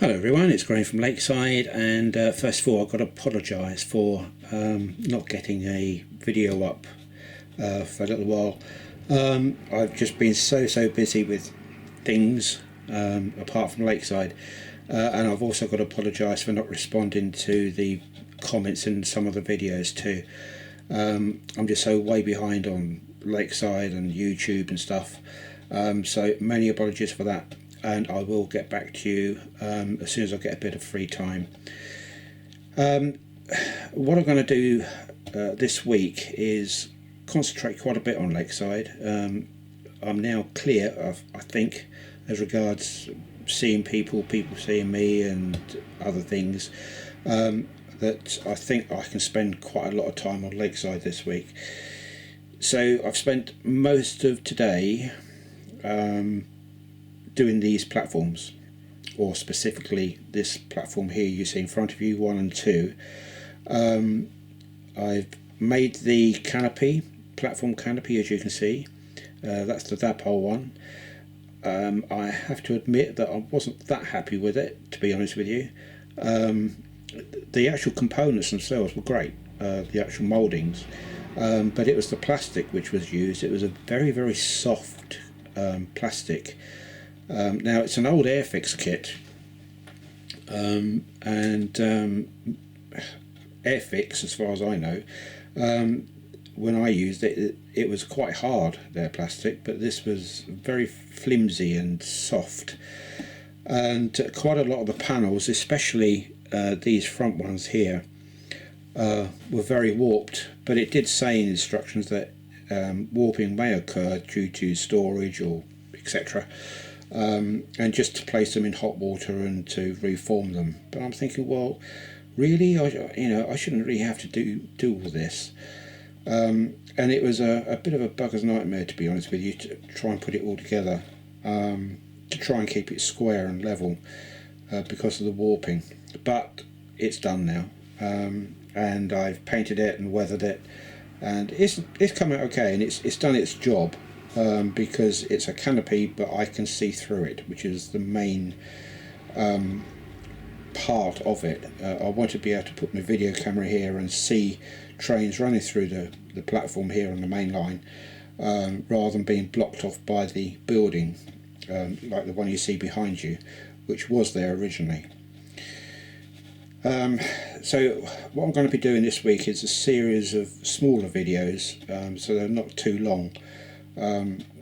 Hello everyone, it's Graham from Lakeside, and first of all I've got to apologise for not getting a video up for a little while. I've just been so busy with things apart from Lakeside, and I've also got to apologise for not responding to the comments in some of the videos too. I'm just so way behind on Lakeside and YouTube and stuff, so many apologies for that, and I will get back to you as soon as I get a bit of free time. What I'm going to do this week is concentrate quite a bit on Lakeside. I'm now clear, I think, as regards seeing people seeing me and other things, that I think I can spend quite a lot of time on Lakeside this week. So I've spent most of today doing these platforms, or specifically this platform here you see in front of you, 1 and 2. I've made the platform canopy, as you can see. That's the dapole one. I have to admit that I wasn't that happy with it, to be honest with you. The actual components themselves were great, the actual mouldings, but it was the plastic which was used. It was a very soft plastic. Now it's an old Airfix kit, and Airfix, as far as I know, when I used it, it was quite hard, their plastic, but this was very flimsy and soft, and quite a lot of the panels, especially these front ones here, were very warped, but it did say in instructions that warping may occur due to storage or etc. And just to place them in hot water and to reform them. But I'm thinking, well, really, I shouldn't really have to do all this. And it was a bit of a bugger's nightmare, to be honest with you, to try and put it all together, to try and keep it square and level, because of the warping. But it's done now, and I've painted it and weathered it, and it's come out okay, and it's done its job. Because it's a canopy, but I can see through it, which is the main part of it. I want to be able to put my video camera here and see trains running through the platform here on the main line, rather than being blocked off by the building, like the one you see behind you, which was there originally. So what I'm going to be doing this week is a series of smaller videos, so they're not too long.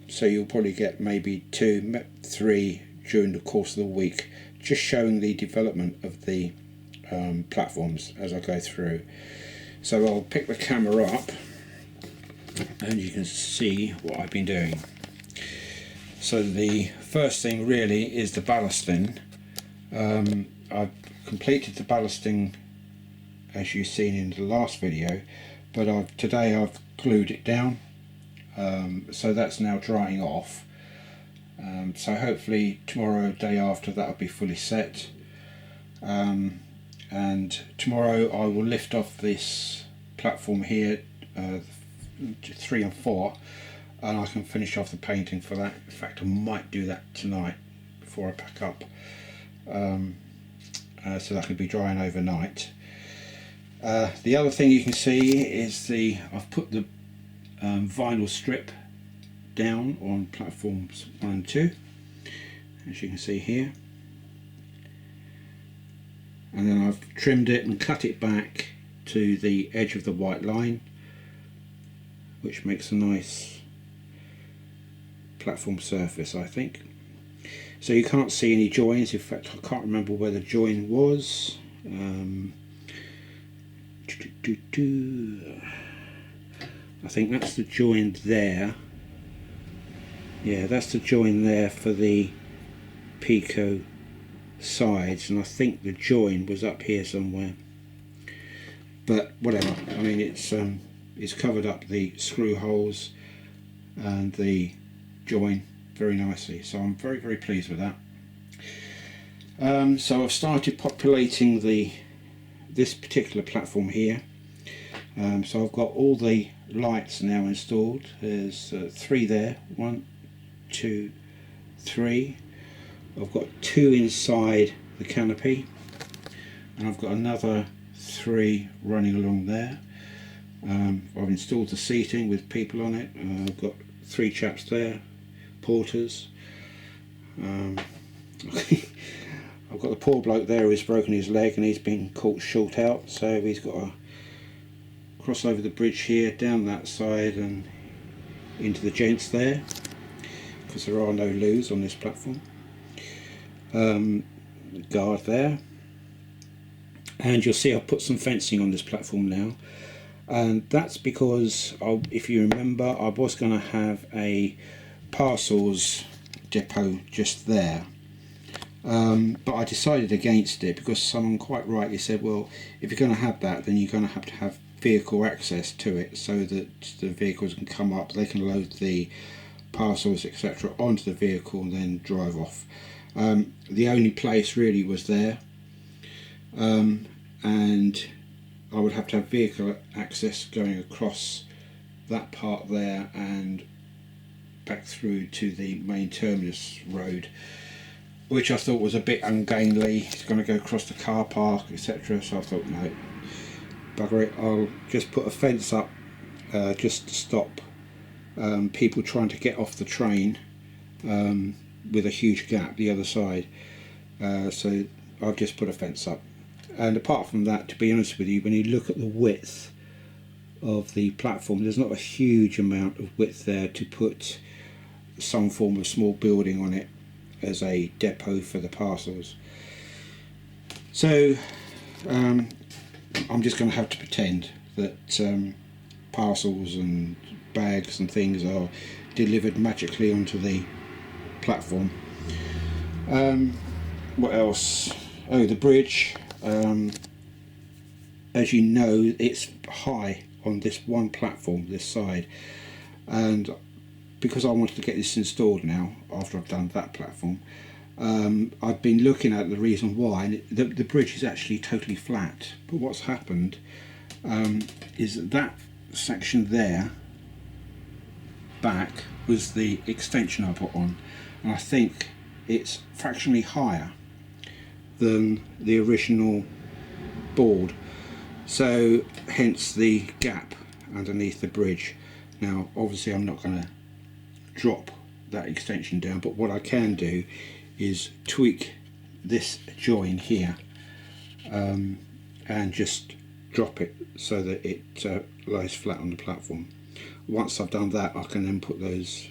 So you'll probably get maybe 2, 3 during the course of the week, just showing the development of the platforms as I go through. So I'll pick the camera up and you can see what I've been doing. So the first thing really is the ballasting. I've completed the ballasting as you've seen in the last video, but today I've glued it down. So that's now drying off, so hopefully tomorrow, day after, that'll be fully set, and tomorrow I will lift off this platform here, 3 and 4, and I can finish off the painting for that. In fact, I might do that tonight before I pack up, so that could be drying overnight. The other thing you can see is I've put the vinyl strip down on platforms 1 and 2, as you can see here, and then I've trimmed it and cut it back to the edge of the white line, which makes a nice platform surface, I think. So you can't see any joins. In fact, I can't remember where the join was. I think that's the join there. Yeah, that's the join there for the Pico sides, and I think the join was up here somewhere. But whatever. I mean, it's covered up the screw holes and the join very nicely. So I'm very pleased with that. So I've started populating this particular platform here. So I've got all the lights now installed. There's 3 there, 1, 2, 3. I've got 2 inside the canopy, and I've got another 3 running along there. I've installed the seating with people on it. I've got 3 chaps there, porters. I've got the poor bloke there who's broken his leg and he's been caught short out, so he's got to cross over the bridge here, down that side and into the gents there, because there are no loos on this platform. Guard there, and you'll see I've put some fencing on this platform now, and that's because if you remember, I was going to have a parcels depot just there, but I decided against it because someone quite rightly said, well, if you're going to have that, then you're going to have vehicle access to it so that the vehicles can come up, they can load the parcels etc onto the vehicle and then drive off. The only place really was there, and I would have to have vehicle access going across that part there and back through to the main terminus road, which I thought was a bit ungainly. It's going to go across the car park etc, so I thought no, bugger it, I'll just put a fence up just to stop people trying to get off the train with a huge gap the other side. So I've just put a fence up, and apart from that, to be honest with you, when you look at the width of the platform, there's not a huge amount of width there to put some form of small building on it as a depot for the parcels. So I'm just going to have to pretend that parcels and bags and things are delivered magically onto the platform. What else? Oh, the bridge. As you know, it's high on this one platform, this side, and because I wanted to get this installed now after I've done that platform, I've been looking at the reason why, and the bridge is actually totally flat, but what's happened is that section there back was the extension I put on, and I think it's fractionally higher than the original board, so hence the gap underneath the bridge. Now obviously I'm not going to drop that extension down, but what I can do is tweak this join here and just drop it so that it lies flat on the platform. Once I've done that, I can then put those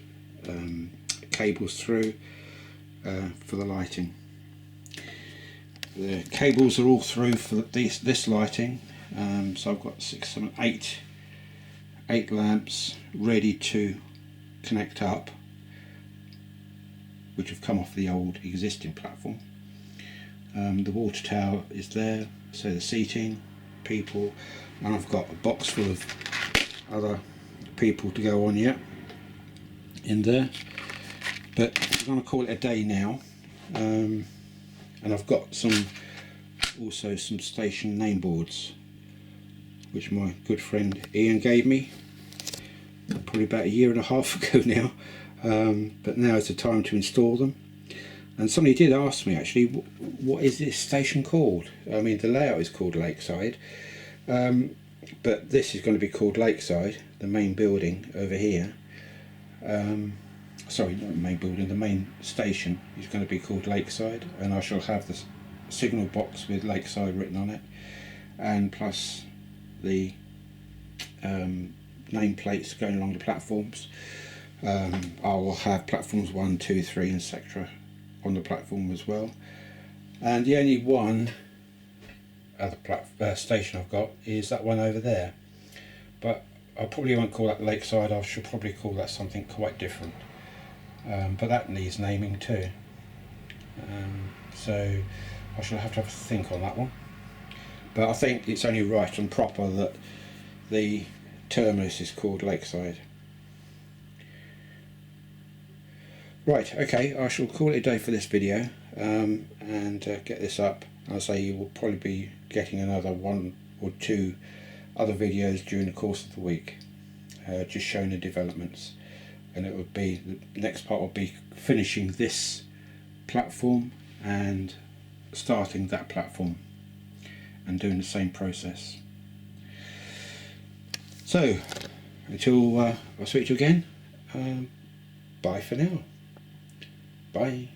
cables through for the lighting. The cables are all through for this lighting, so I've got 6, 7, 8 lamps ready to connect up, which have come off the old existing platform. The water tower is there, so the seating, people, and I've got a box full of other people to go on yet in there, but I'm going to call it a day now. And I've got also some station name boards which my good friend Ian gave me probably about 1.5 years ago now, but now is the time to install them. And somebody did ask me actually, what is this station called? I mean, the layout is called Lakeside, but this is going to be called Lakeside, the main building over here. Sorry, not the main building, the main station is going to be called Lakeside, and I shall have the signal box with Lakeside written on it, and plus the nameplates going along the platforms. I will have platforms 1, 2, 3 etc on the platform as well, and the only one other station I've got is that one over there, but I probably won't call that Lakeside. I should probably call that something quite different, but that needs naming too, so I shall have to have a think on that one. But I think it's only right and proper that the terminus is called Lakeside. Right, okay, I shall call it a day for this video, and get this up. I'll say you will probably be getting another 1 or 2 other videos during the course of the week, just showing the developments, and it would be, the next part will be finishing this platform and starting that platform and doing the same process. So until I'll speak to you again, bye for now. Bye.